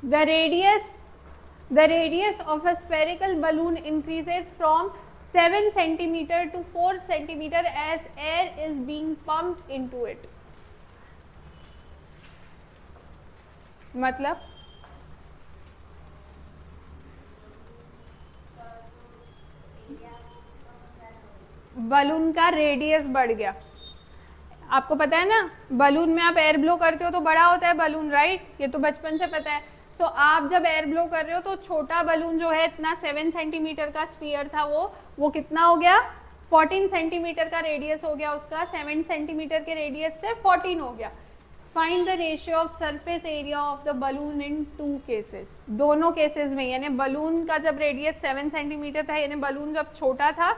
the radius of a spherical balloon increases from 7 centimeter to 4 centimeter as air is being pumped into it. मतलब balloon का radius बढ़ गया. आपको पता है ना, बलून में आप एयर ब्लो करते हो तो बड़ा होता है बलून, राइट? ये तो बचपन से पता है. सो आप जब एयर ब्लो कर रहे हो तो छोटा बलून जो है इतना 7 सेंटीमीटर का स्फीयर था, वो कितना हो गया? 14 सेंटीमीटर का रेडियस हो गया उसका. 7 सेंटीमीटर के रेडियस से 14 हो गया. Find the ratio of surface area of the balloon in 2 cases. दोनों केसेस में, यानी बलून का जब रेडियस 7 सेंटीमीटर था, यानी बलून जब छोटा था,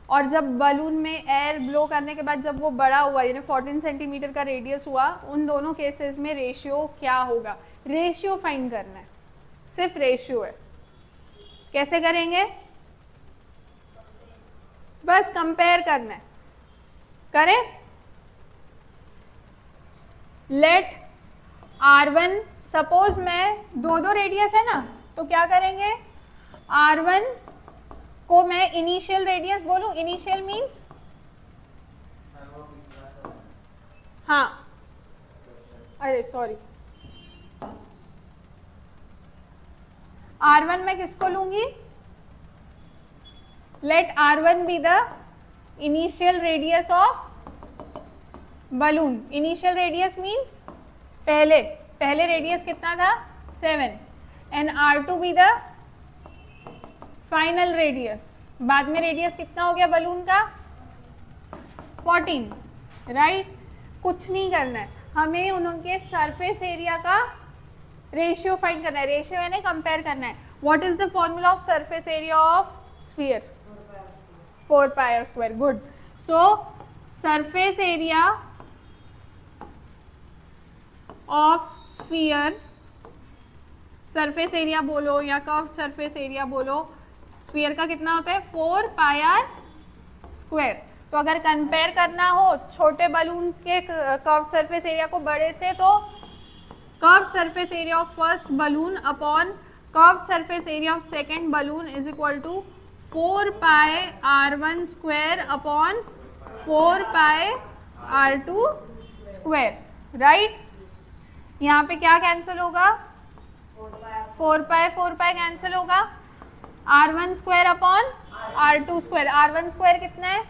और जब बलून में एयर ब्लो करने के बाद जब वो बड़ा हुआ, यानी 14 सेंटीमीटर का रेडियस हुआ, उन दोनों केसेस में रेशियो क्या होगा? रेशियो फाइंड करना है, सिर्फ रेशियो है. कैसे करेंगे? बस कंपेयर करना है. करें? लेट R1, सपोज मैं दो रेडियस है ना, तो क्या करेंगे? R1 को मैं इनिशियल रेडियस बोलूं. इनिशियल मीन्स, हाँ, अरे सॉरी, R1 मैं किसको लूंगी? Let R1 be the initial radius of balloon. Initial radius means पहले रेडियस कितना था? 7. And R2 be the final radius. बाद में रेडियस कितना हो गया बलून का? 14, राइट? कुछ नहीं करना है, हमें उनके सरफेस एरिया का रेशियो फाइंड करना है. रेशियो यानी कंपेयर करना है. What is the formula of surface area of sphere? 4 pi r square. Good. So surface area of sphere, surface area बोलो या कर्व्ड सरफेस एरिया बोलो, स्फीयर का कितना होता है? 4 pi r स्क्वायर. तो अगर कंपेयर करना हो छोटे बलून के कर्व्ड सरफेस एरिया को बड़े से, तो curved surface area of first balloon upon curved surface area of second balloon is equal to 4 pi r1 square upon 4 pi r2 square, right? यहाँ पे क्या कैंसिल होगा? 4 pi कैंसिल होगा. R1 square upon R2 square. R1 square कितना है?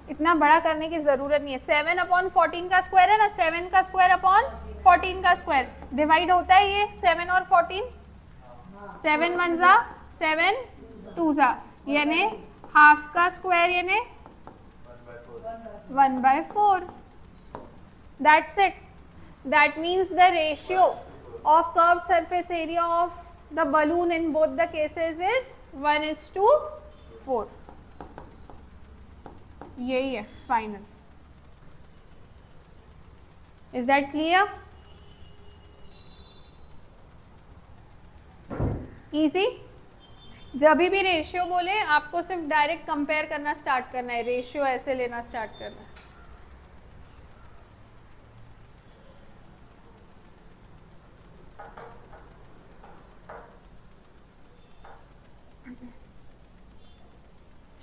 इतना बड़ा करने की जरूरत नहीं है. 7 अपॉन 14 का स्क्वायर है ना, 7 का स्क्वायर अपॉन 14 का स्क्वायर. डिवाइड होता है ये 7 और 14. 7 1 जा 7 2 जा, यानी हाफ का स्क्वायर यानी 1/4. That's it. That means the ratio of curved surface area of the balloon in both the cases is 1:4. यही है final. Is that clear? Easy? जब भी रेशियो बोले आपको सिर्फ डायरेक्ट कंपेयर करना स्टार्ट करना है, रेशियो ऐसे लेना स्टार्ट करना है.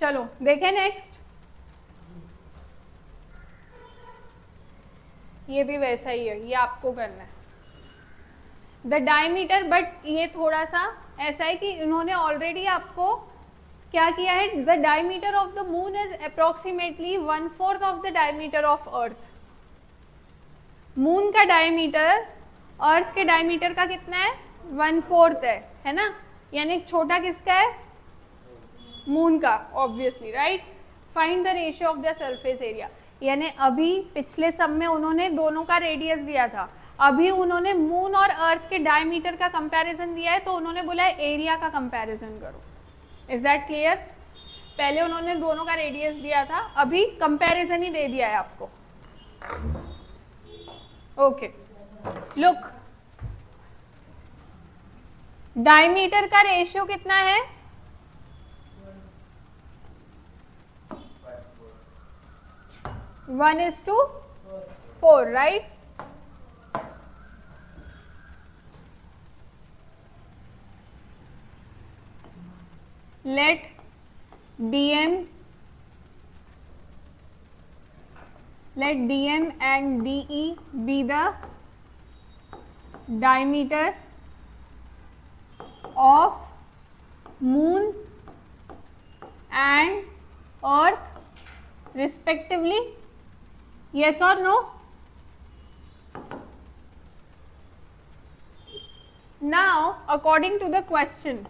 चलो देखें नेक्स्ट. ये भी वैसा ही है, ये आपको करना है. द डायमीटर, बट ये थोड़ा सा ऐसा है कि इन्होंने ऑलरेडी आपको क्या किया है? The diameter of the moon is approximately 1/4 of the diameter of earth. Moon का डायमीटर अर्थ के डायमीटर का कितना है? 1/4 है ना? यानी छोटा किसका है? मून का, obviously, right? Find the ratio of the surface area. यानी अभी पिछले सब में उन्होंने दोनों का रेडियस दिया था, अभी उन्होंने मून और अर्थ के डायमीटर का कंपैरिजन दिया है, तो उन्होंने बोला है एरिया का कंपैरिजन करो. Is that clear? पहले उन्होंने दोनों का रेडियस दिया था, अभी कंपैरिजन ही दे दिया है आपको. ओके, लुक, डायमीटर का रेशियो कितना है? 1:4. 4, right? Let dm and de be the diameter of moon and earth respectively. Yes or no? Now, according to the question,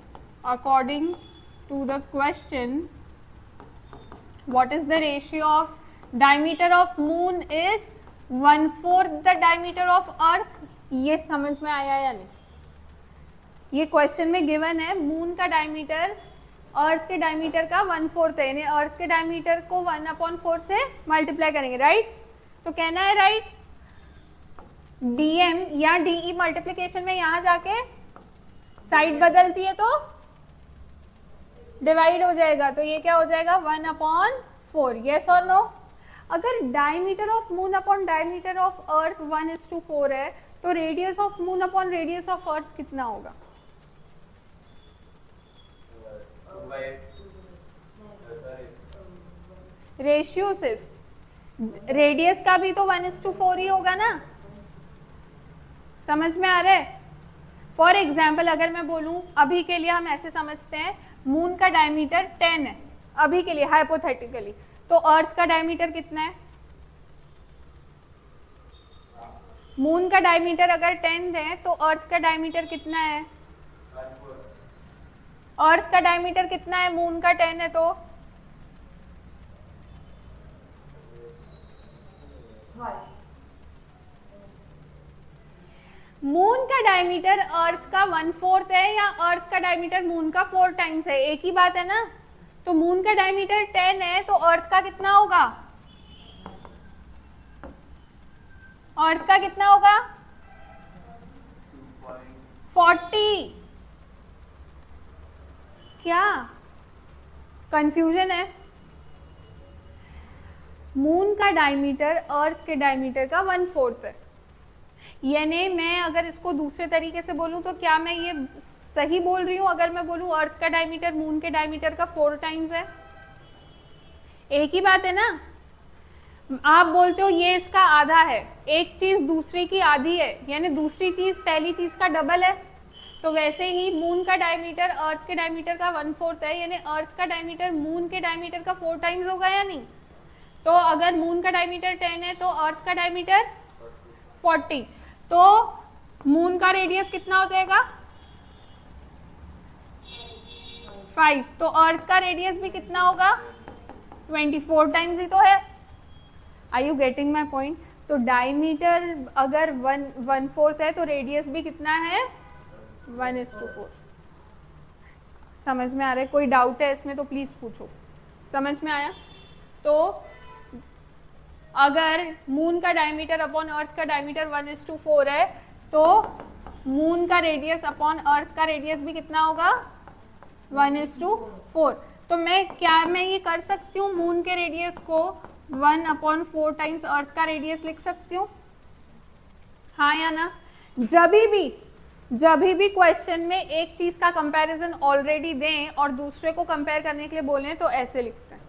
what is the ratio of diameter of moon is 1/4 the diameter of earth. ये समझ में आया या नहीं? ये question में given है moon का डायमीटर अर्थ के डायमीटर का 1/4 है, यानी अर्थ के डायमीटर को 1/4 से मल्टीप्लाई करेंगे, राइट? तो कहना है राइट डीएम या डीई मल्टीप्लीकेशन में यहां जाके साइड बदलती है तो डिवाइड हो जाएगा, तो ये क्या हो जाएगा 1/4. यस और नो? अगर diameter of moon upon diameter of earth 1:4 है तो radius of moon upon radius of earth कितना होगा? रेशियो सिर्फ रेडियस का भी तो 1:4 ही होगा ना. समझ में आ रहा है? फॉर एग्जाम्पल अगर मैं बोलूं, अभी के लिए हम ऐसे समझते हैं मून का डायमीटर 10 है, अभी के लिए हाइपोथेटिकली, तो अर्थ का डायमीटर कितना है? मून का डायमीटर अगर 10 है तो अर्थ का डायमीटर कितना है? अर्थ का डायमीटर कितना है? मून का 10 है तो मून का डायमीटर अर्थ का 1/4 है या अर्थ का डायमीटर मून का 4 टाइम्स है, एक ही बात है ना. तो मून का डायमीटर 10 है तो अर्थ का कितना होगा? अर्थ का कितना होगा? 40. क्या कंफ्यूजन है? मून का डायमीटर अर्थ के डायमीटर का 1/4 है, यानी मैं अगर इसको दूसरे तरीके से बोलूं तो क्या मैं ये सही बोल रही हूं अगर मैं बोलूं अर्थ का डायमीटर मून के डायमीटर का 4 टाइम्स है? एक ही बात है ना. आप बोलते हो ये इसका आधा है, एक चीज दूसरी की आधी है, यानी दूसरी चीज पहली चीज का डबल है. तो वैसे ही मून का डायमीटर अर्थ के डायमीटर का 1/4 है, यानी अर्थ का डायमीटर मून के डायमीटर का 4 टाइम्स होगा या नहीं? तो अगर मून का डायमीटर 10 है तो अर्थ का डायमीटर 40, तो मून का रेडियस कितना हो जाएगा? 5. तो अर्थ का रेडियस भी कितना होगा? 24 टाइम्स ही तो है. Are you getting my point? तो डायमीटर अगर 1/4 है तो रेडियस भी कितना है? 1:4. समझ में आ रहा है? कोई डाउट है इसमें तो प्लीज पूछो. समझ में आया? तो अगर मून का डायमीटर अपॉन अर्थ का डायमीटर 1:4 है तो मून का रेडियस अपॉन अर्थ का रेडियस भी कितना होगा? 1:4. तो मैं ये कर सकती हूँ मून के रेडियस को 1/4 टाइम्स अर्थ का रेडियस लिख सकती हूँ, हाँ या ना? जब भी क्वेश्चन में एक चीज का कंपैरिजन ऑलरेडी दें और दूसरे को कंपेयर करने के लिए बोलें तो ऐसे लिखते हैं.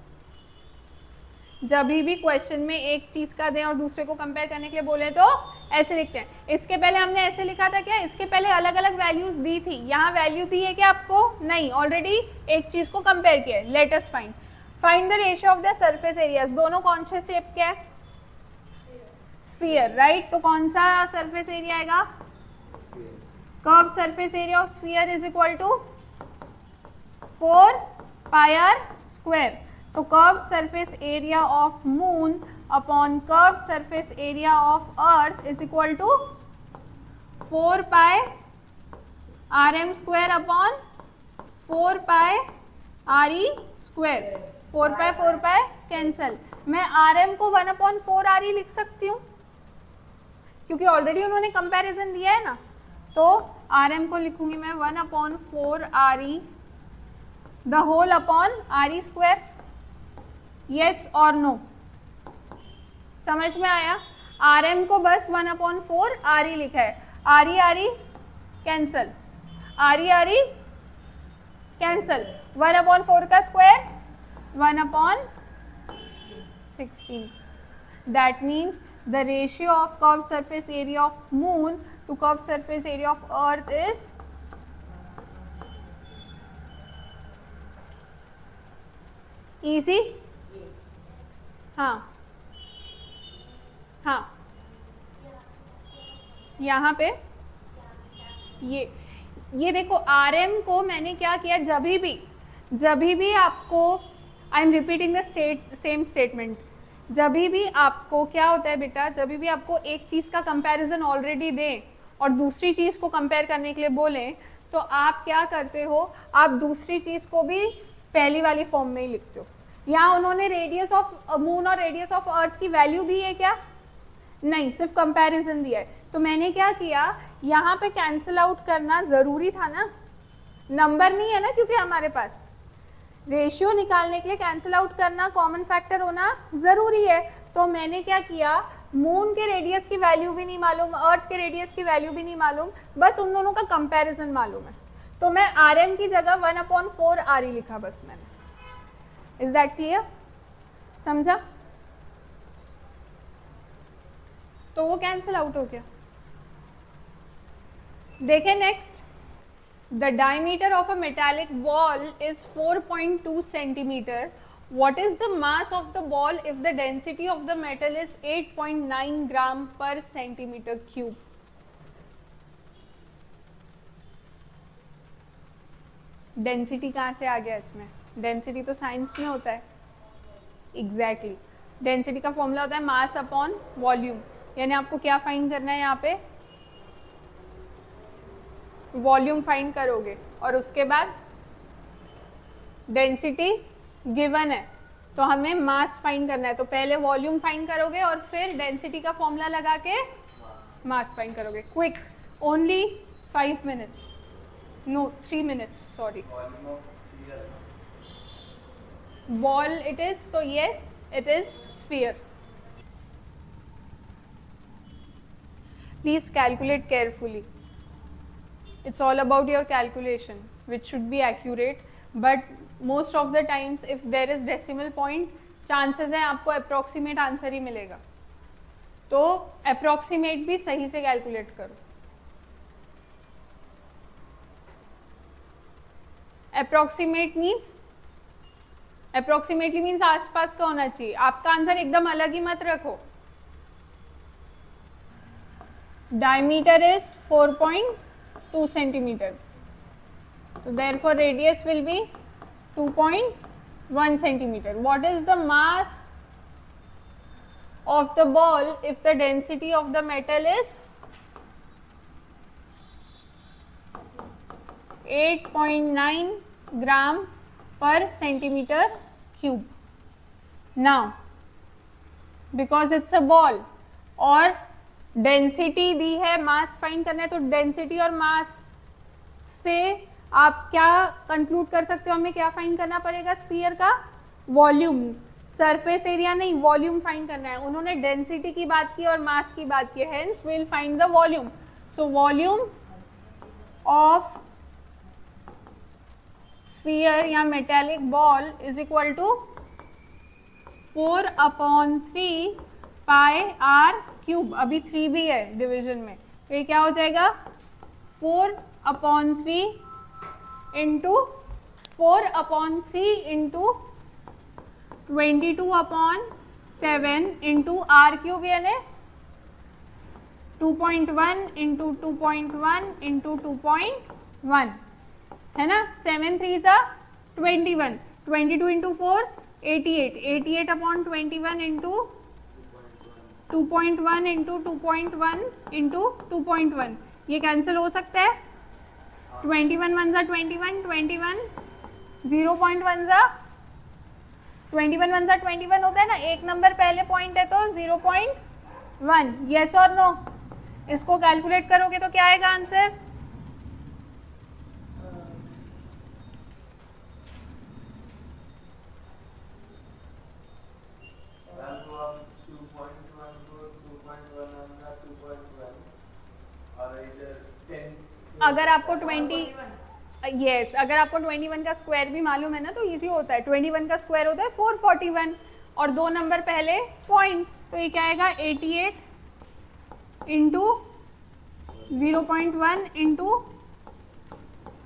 जब भी क्वेश्चन में एक चीज का दें और दूसरे को कंपेयर करने के लिए बोले तो ऐसे लिखते हैं. इसके पहले हमने ऐसे लिखा था क्या? इसके पहले अलग अलग वैल्यूज दी थी, यहाँ वैल्यू दी है क्या आपको? नहीं, ऑलरेडी एक चीज को कंपेयर किया है. Let us find the ratio of the surface areas. दोनों कौन से शेप के है? Sphere, right? तो कौन सा सरफेस एरिया आएगा? Curved surface area of sphere is equal to 4 pi r square. तो curved surface area of moon upon curved surface area of earth is equal to 4 pi rm square upon 4 pi re square. 4 pi cancel. मैं rm को 1/4 re लिख सकती हूँ क्योंकि already उन्होंने comparison दिया है ना. तो rm को लिखूंगी मैं 1/4 re the whole upon re square. Yes और नो? समझ में आया? आर एम को बस 1/4 आर ई लिखा है, R E cancel, R E cancel, 1/4 का square 1/16. That means the ratio of curved surface area of moon to curved surface area of earth is easy. हाँ हाँ, यहाँ पे ये देखो RM को मैंने क्या किया, जब भी आपको, I am repeating the same statement, जब भी आपको क्या होता है बेटा, जब भी आपको एक चीज़ का कंपैरिजन ऑलरेडी दें और दूसरी चीज़ को कंपेयर करने के लिए बोलें, तो आप क्या करते हो, आप दूसरी चीज़ को भी पहली वाली फॉर्म में ही लिखते हो. यहाँ उन्होंने रेडियस ऑफ मून और रेडियस ऑफ अर्थ की वैल्यू दी है क्या? नहीं, सिर्फ कंपैरिजन दिया है. तो मैंने क्या किया, यहाँ पे कैंसिल आउट करना ज़रूरी था ना, नंबर नहीं है ना, क्योंकि हमारे पास रेशियो निकालने के लिए कैंसिल आउट करना, कॉमन फैक्टर होना ज़रूरी है. तो मैंने क्या किया, मून के रेडियस की वैल्यू भी नहीं मालूम, अर्थ के रेडियस की वैल्यू भी नहीं मालूम, बस उन दोनों का कंपैरिजन मालूम है, तो मैं आर एम की जगह 1/4 आर ई लिखा बस मैंने. Is that clear? समझा? तो वो कैंसिल आउट हो गया. देखें next, the diameter of a metallic ball is 4.2 centimetre. What is the mass of the ball if the density of the metal is 8.9 gram per centimeter cube? Density कहाँ से आ गया इसमें? डेंसिटी तो science में होता है. एग्जैक्टली, डेंसिटी का formula होता है मास अपॉन वॉल्यूम. यानी आपको क्या फाइंड करना है, यहाँ पे वॉल्यूम फाइंड करोगे और उसके बाद डेंसिटी गिवन है तो हमें मास फाइंड करना है. तो पहले वॉल्यूम फाइंड करोगे और फिर डेंसिटी का फॉर्मूला लगा के मास फाइंड करोगे. Quick, only 5 minutes, no 3 minutes, sorry. Ball it is, तो yes it is sphere. Please calculate carefully. It's all about your calculation, which should be accurate, but most of the times if there is decimal point, chances है आपको approximate answer ही मिलेगा. तो approximate भी सही से calculate करो. approximately means आसपास का होना चाहिए. आपका आंसर एकदम अलग ही मत रखो. diameter is 4.2 centimeter. So therefore radius will be 2.1 centimeter. What is the mass of the ball if the density of the metal is 8.9 gram per centimeter cube? Now because it's a ball और density दी है, मास find करना है, तो density और मास से आप क्या conclude कर सकते हो, हमें क्या फाइंड करना पड़ेगा, स्फीयर का वॉल्यूम, सरफेस एरिया नहीं, वॉल्यूम फाइंड करना है. उन्होंने डेंसिटी की बात की और मास की बात की, hence we will find the volume. So volume of sphere या metallic ball is equal to 4/3 pi r cube. अभी 3 भी है डिवीजन में, तो ये क्या हो जाएगा, 4/3 into 4/3 into 22/7 into r cube, यानी 2.1 इंटू 2.1 इंटू 2.1 है ना. 7 3 21, 22 इंटू 4 88, 88/21 इंटू 2.1 इंटू 2.1 इंटू 2.1. ये कैंसिल हो सकता है. 21 1 21, 21 0.1 21 1 21 होता है ना. एक नंबर पहले पॉइंट है तो 0.1. यस और नो? इसको कैलकुलेट करोगे तो क्या आएगा आंसर? अगर आपको 20 यस अगर आपको 21 का स्क्वायर भी मालूम है ना तो इजी होता है। 21 का स्क्वायर होता है 441 और 2 नंबर पहले पॉइंट, तो ये क्या आएगा 88 इंटू 0.1 इंटू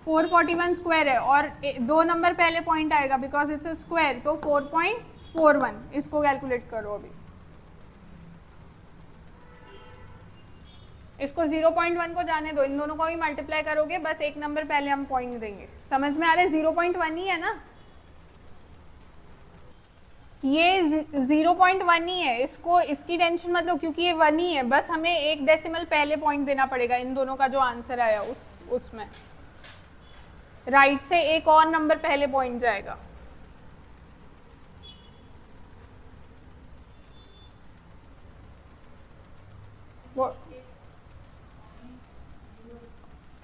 441 स्क्वायर है और 2 नंबर पहले पॉइंट आएगा बिकॉज इट्स अ स्क्वायर, तो 4.41। इसको कैलकुलेट करो अभी। इसको 0.1 को जाने दो, इन दोनों को भी मल्टीप्लाई करोगे, बस एक नंबर पहले हम पॉइंट देंगे। समझ में आ रहा है? 0.1 ही है ना, ये 0.1 ही है, इसको इसकी टेंशन मत लो क्योंकि ये 1 ही है, बस हमें एक डेसिमल पहले पॉइंट देना पड़ेगा इन दोनों का जो आंसर आया उसमें राइट से एक और नंबर पहले पॉइंट जाएगा। वो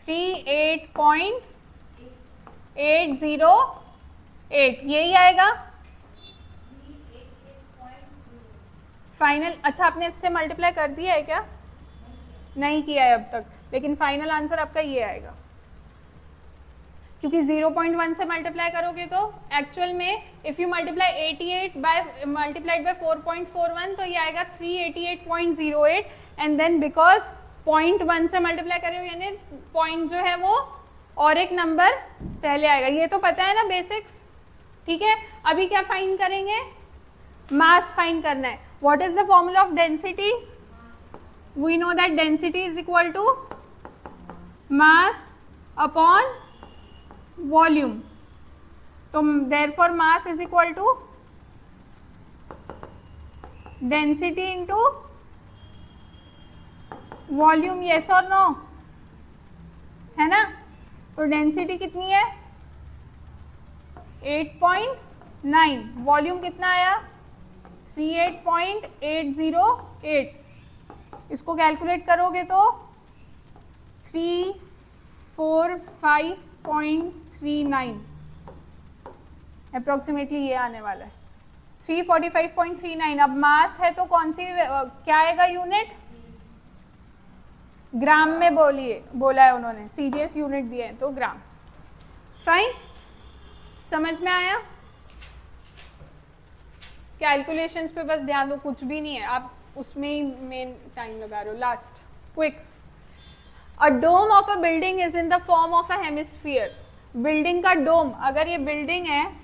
38.808 यही आएगा फाइनल। अच्छा, आपने इससे मल्टीप्लाई कर दिया है क्या? नहीं किया है अब तक, लेकिन फाइनल आंसर आपका ये आएगा क्योंकि 0.1 से मल्टीप्लाई करोगे तो एक्चुअल में if you multiply 88 by multiplied by 4.41 तो ये आएगा 388.08 एंड देन बिकॉज 0.1 से मल्टीप्लाई कर रहे हो यानी पॉइंट जो है वो और एक नंबर पहले आएगा। ये तो पता है ना बेसिक्स, ठीक है। अभी क्या फाइंड करेंगे? मास फाइंड करना है। What is the formula of density? We know that density is equal to mass upon volume, तो therefore mass is equal to density into volume, yes और नो, है ना। तो डेंसिटी कितनी है? 8.9, वॉल्यूम कितना आया? 38.808। इसको कैलकुलेट करोगे तो 345.39 अप्रोक्सीमेटली ये आने वाला है, 345.39। अब मास है तो कौन सी क्या आएगा यूनिट? ग्राम में बोला है उन्होंने, सीजीएस यूनिट दिए हैं तो ग्राम। फाइन, समझ में आया? कैलकुलेशंस पे बस ध्यान दो, कुछ भी नहीं है, आप उसमें ही मेन टाइम लगा रहे हो। Last quick, a dome of a building is in the form of a hemisphere. Building का डोम, अगर ये बिल्डिंग है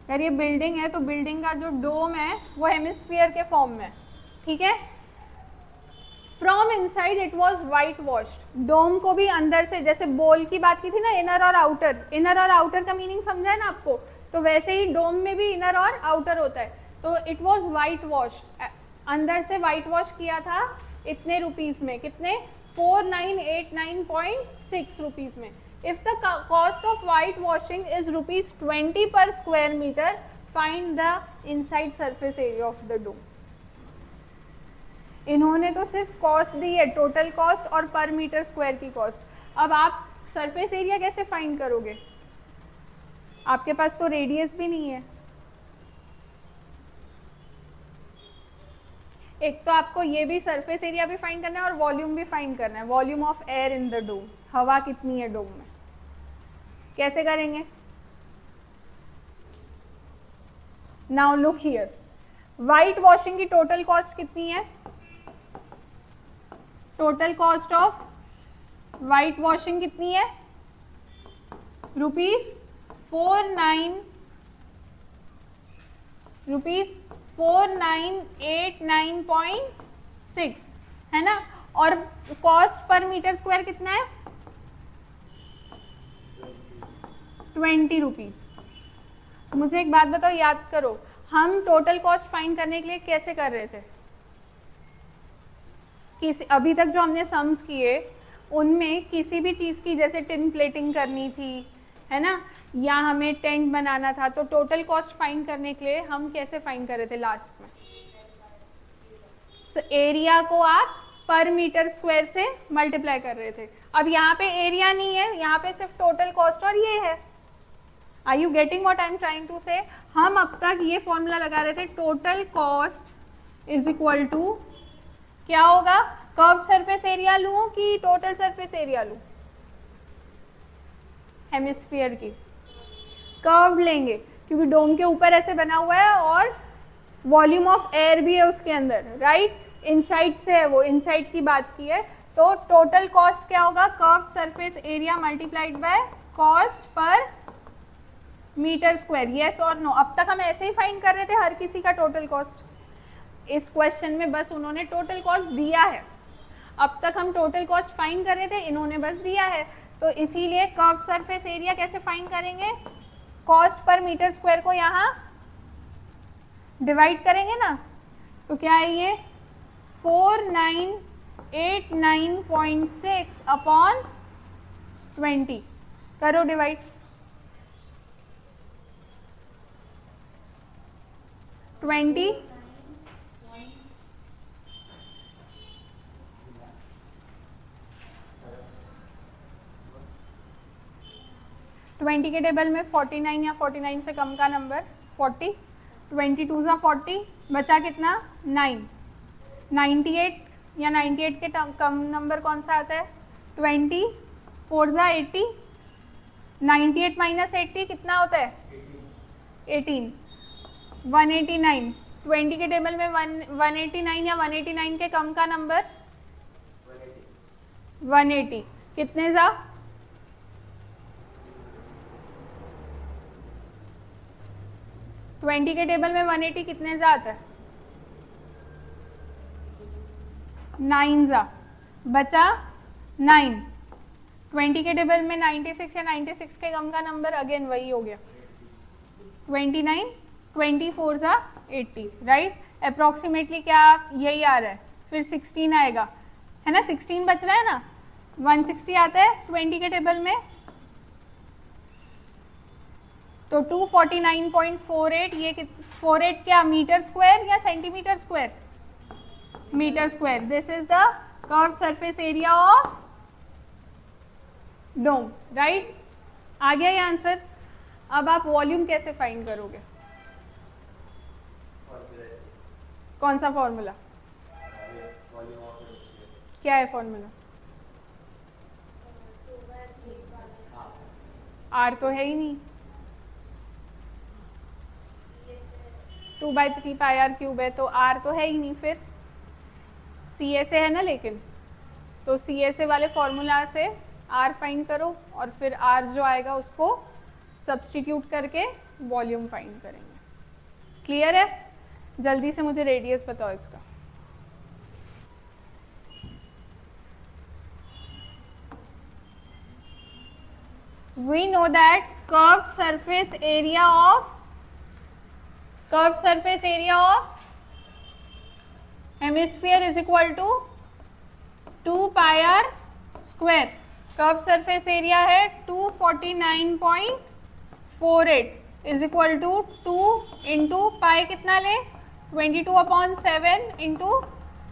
अगर ये बिल्डिंग है तो बिल्डिंग का जो डोम है वो हेमिस्फीयर के फॉर्म में, ठीक है। From inside it was whitewashed. Dome को भी अंदर से, जैसे बॉल की बात की थी ना, इनर और आउटर, इनर और आउटर का मीनिंग समझा है ना आपको, तो वैसे ही डोम में भी इनर और आउटर होता है। तो इट वॉज वाइट वॉश्ड, अंदर से वाइट वॉश किया था इतने रुपीज में, कितने? 4989.6 रुपीज में। If the cost of white washing is ₹20 per square meter, find the inside surface area of the dome. इन्होंने तो सिर्फ कॉस्ट दी है, टोटल कॉस्ट और पर मीटर स्क्वायर की कॉस्ट। अब आप सरफेस एरिया कैसे फाइंड करोगे? आपके पास तो रेडियस भी नहीं है। एक तो आपको ये भी सरफेस एरिया भी फाइंड करना है और वॉल्यूम भी फाइंड करना है, volume of air in the dome, हवा कितनी है डोम में। कैसे करेंगे? Now look here, white washing की टोटल कॉस्ट कितनी है? Total cost of white washing कितनी है? ₹4989.6 है ना। और कॉस्ट पर मीटर स्क्वायर कितना है? 20 रुपीज। मुझे एक बात बताओ, याद करो, हम टोटल कॉस्ट फाइंड करने के लिए कैसे कर रहे थे? अभी तक जो हमने सम्स किए उनमें किसी भी चीज़ की, जैसे टिन प्लेटिंग करनी थी, है ना, या हमें टेंट बनाना था, तो टोटल कॉस्ट फाइंड करने के लिए हम कैसे फाइंड कर रहे थे? लास्ट में एरिया को आप पर मीटर स्क्वायर से मल्टीप्लाई कर रहे थे। अब यहाँ पे एरिया नहीं है, यहाँ पे सिर्फ टोटल कॉस्ट और ये है, are you getting what I am trying to say? हम अब तक ये फॉर्मूला लगा रहे थे, total cost is equal to क्या होगा, कर्व सरफेस एरिया लूं कि टोटल सरफेस एरिया लूं, हेमिस्फीयर की कर्व लेंगे क्योंकि डोम के ऊपर ऐसे बना हुआ है और वॉल्यूम ऑफ एयर भी है उसके अंदर, राइट, इनसाइड से है वो, इनसाइड की बात की है। तो टोटल कॉस्ट क्या होगा, curve surface area multiplied by cost per meter square, yes और नो। अब तक हम ऐसे ही फाइंड कर रहे थे हर किसी का टोटल कॉस्ट, इस क्वेश्चन में बस उन्होंने टोटल कॉस्ट दिया है, अब तक हम टोटल कॉस्ट फाइंड कर रहे थे, इन्होंने बस दिया है। तो इसीलिए कर्व सरफेस एरिया कैसे फाइंड करेंगे, कॉस्ट पर मीटर स्क्वायर को यहाँ डिवाइड करेंगे ना, तो क्या है ये 4989.6 अपॉन 20, करो डिवाइड, 20 20 के टेबल में 49 या 49 से कम का नंबर 40, 22 ज़ा 40, बचा कितना 9, 98 या 98 के कम नंबर कौन सा आता है 20, 4 ज़ा 80, 98 माइनस 80 कितना होता है 18, 189, 20 के टेबल में 189 या 189 के कम का नंबर 180, कितने ज़ा 20 के टेबल में 180 कितने ज़ा आता है 9 ज़ा, बचा 9, 20 के टेबल में 96 या 96 के कम का नंबर अगेन वही हो गया 29, 24 ज़ा 80, राइट, अप्रॉक्सीमेटली क्या यही आ रहा है, फिर 16 आएगा है ना, 16 बच रहा है ना, 160 आता है 20 के टेबल में, तो 249.48, ये 48 क्या मीटर स्क्वायर या centimetre square, metre square, this is the curve surface area of dome, right, आ गया ये आंसर। अब आप वॉल्यूम कैसे फाइंड करोगे, कौन सा फॉर्मूला, क्या है फॉर्मूला, आर तो है ही नहीं, 2/3 पाई आर क्यूब है, तो आर तो है ही नहीं, फिर सी ए से है ना, लेकिन तो सी ए से वाले फॉर्मूला से आर फाइंड करो और फिर आर जो आएगा उसको सब्सटीट्यूट करके वॉल्यूम फाइंड करेंगे। क्लियर है? जल्दी से मुझे रेडियस बताओ इसका। We know that curved surface area of hemisphere is equal to 2 pi r square। Curve surface area है 249.48 is equal to 2 into pi कितना ले 22/7 इंटू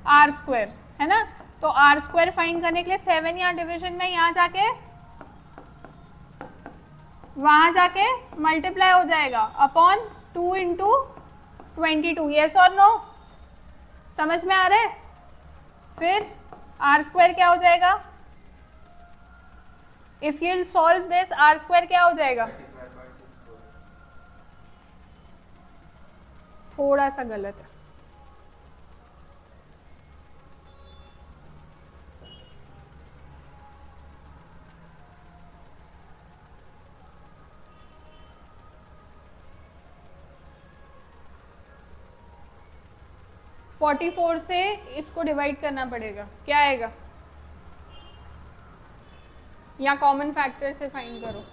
आर स्क्वायर, है ना, तो आर स्क्वायर फाइंड करने के लिए 7 या डिवीजन में यहाँ जाके वहां जाके मल्टीप्लाई हो जाएगा अपॉन 2 इंटू 22, यस और नो, समझ में आ रहा है? फिर आर स्क्वायर क्या हो जाएगा, if you solve this r square क्या हो जाएगा, थोड़ा सा गलत है, । 44 से इसको डिवाइड करना पड़ेगा, क्या आएगा, या कॉमन फैक्टर से फाइंड करो।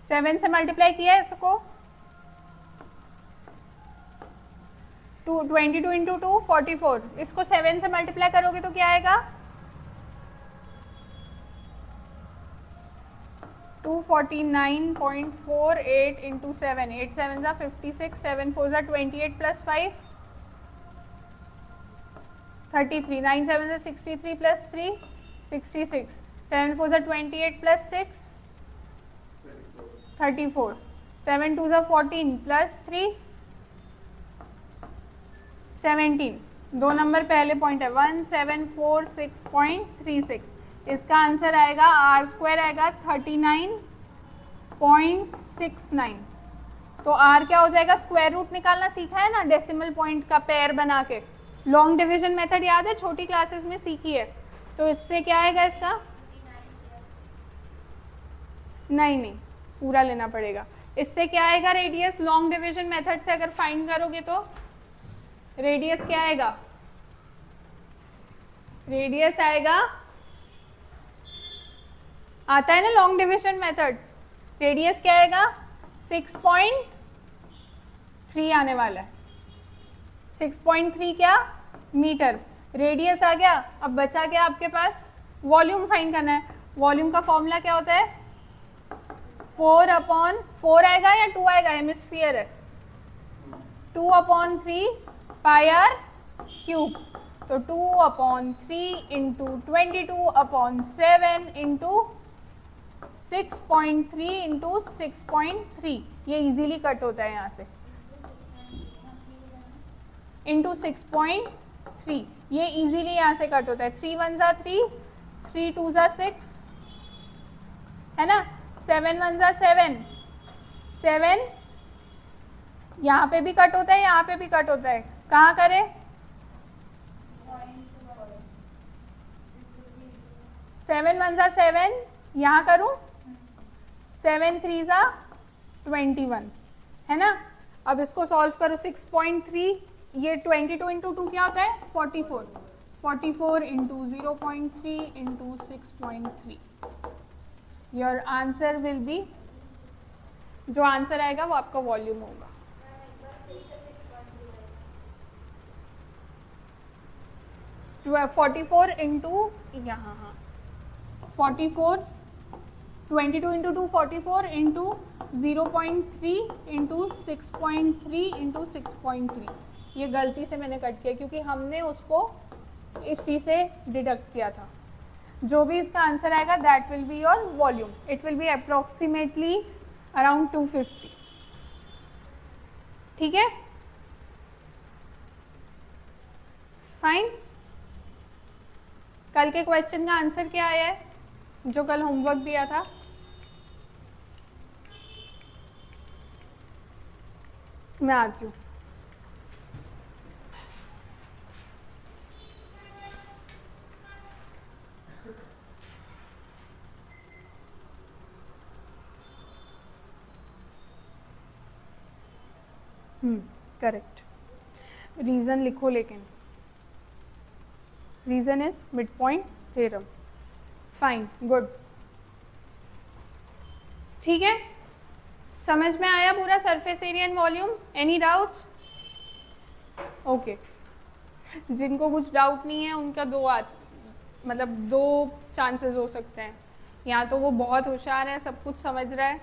सेवन से मल्टीप्लाई किया है इसको, 22 इंटू 2 44, इसको 7 से मल्टीप्लाई करोगे तो क्या आएगा 249.48 into 7, 8 7s are 56, 7 4s are 28 plus 5, 33, 9 7s are 63 plus 3, 66, 7 4s are 28 plus 6, 34, 7 2s are 14 plus 3, 17. दो नंबर पहले पॉइंट है 1746.36. इसका आंसर आएगा आर स्क्वायर आएगा 39.69. तो आर क्या हो जाएगा, स्क्वायर रूट निकालना सीखा है ना डेसिमल पॉइंट का पेयर बना के, लॉन्ग डिवीजन मेथड याद है, छोटी क्लासेस में सीखी है. तो इससे क्या आएगा इसका, नहीं पूरा लेना पड़ेगा. इससे क्या आएगा रेडियस, लॉन्ग डिवीजन मेथड से अगर फाइंड करोगे तो रेडियस क्या आएगा, रेडियस आएगा, आता है ना लॉन्ग डिवीजन मेथड, रेडियस क्या आएगा 6.3 आने वाला है. 6.3 क्या मीटर, रेडियस आ गया. अब बचा क्या आपके पास, वॉल्यूम फाइंड करना है. वॉल्यूम का फॉर्मूला क्या होता है, 4/4 आएगा या 2 आएगा, हेमिस्फीयर है, 2/3 पाई आर क्यूब. तो 2/3 इंटू 22/7 इंटू 6.3 इंटू 6.3, ये इजीली कट होता है यहाँ से, इंटू 6.3, ये इजीली यहाँ से कट होता है. 3 1s are 3, 3 2s are 6 है ना, 7 1s are 7, 7 यहाँ पे भी कट होता है, यहाँ पे भी कट होता है. कहाँ करें, 7 1s are 7, यहाँ करूँ, 7 3s are 21 है ना. अब इसको सॉल्व करो, 6.3, ये 22 इंटू 2 क्या होता है 44, 44 into 0.3 into 6.3. Your answer will be, जो आंसर आएगा वो आपका वॉल्यूम होगा. तो 44 इंटू यहाँ, हाँ 44, 22 इंटू 2 44 इंटू 0.3 इंटू 6.3 इंटू 6.3. ये गलती से मैंने कट किया क्योंकि हमने उसको इसी से डिडक्ट किया था. जो भी इसका आंसर आएगा that will be your volume. It will be approximately around 250. ठीक है, फाइन. कल के क्वेश्चन का आंसर क्या आया है, जो कल होमवर्क दिया था, मैं आती हूँ. करेक्ट. रीजन लिखो, लेकिन reason is mid point theorem. Fine, good. ठीक है, समझ में आया पूरा surface area and volume. Any doubts? Okay. जिनको कुछ डाउट नहीं है उनका दो चांसेस हो सकते हैं. या तो वो बहुत होशियार है, सब कुछ समझ रहा है,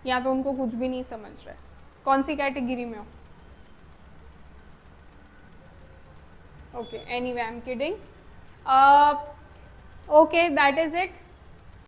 या तो उनको कुछ भी नहीं समझ रहा है. कौन सी कैटेगरी में हो? Okay, anyway I am kidding. Okay, that is it.